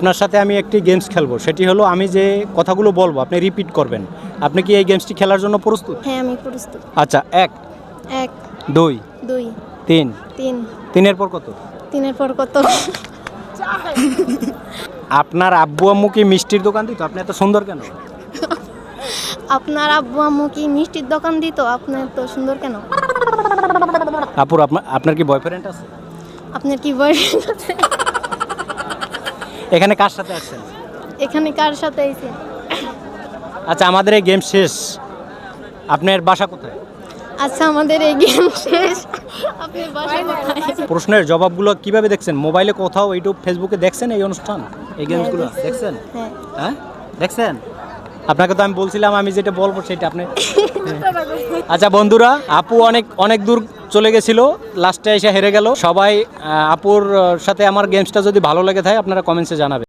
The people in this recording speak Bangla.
আপনার সাথে আমি একটি গেমস খেলবো, সেটি হলো আমি যে কথাগুলো বলবো আপনি রিপিট করবেন। আপনি কি এই গেমসটি খেলার জন্য প্রস্তুত? হ্যাঁ আমি প্রস্তুত। আচ্ছা, 1 1 2 2 3 3 3-এর পর কত? 3-এর পর কত? আপনার আব্বু আম্মু কি মিষ্টির দোকান দিত? আপনি এত সুন্দর কেন? আপনার আব্বু আম্মু কি মিষ্টির দোকান দিত? আপনি এত সুন্দর কেন? আপুর আপনার কি বয়ফ্রেন্ড আছে? আপনার কি বয়ফ্রেন্ড আছে? এখানে কার সাথে আসছেন? এখানে কার সাথে আইছেন? আচ্ছা, আমাদের এই গেম শেষ। আপনার বাসা কোথায়? আচ্ছা আমাদের এই গেম শেষ। আপনার বাসা কোথায়? প্রশ্নের জবাবগুলো কিভাবে দেখছেন? মোবাইলে কোথাও ইউটিউব ফেসবুকে দেখছেন এই অনুষ্ঠান, এই গেমসগুলো দেখছি। দেখছেন? হ্যাঁ। হ্যাঁ দেখছেন? আপনাকে তো আমি বলছিলাম আমি যেটা বলবো সেটা আপনি। আচ্ছা বন্ধুরা, আপু অনেক দূর চলে গেছিল, লাস্টে এসে হেরে গেল। সবাই আপুর সাথে আমার গেমসটা যদি ভালো লেগে থাকে আপনারা কমেন্টসে জানাবেন।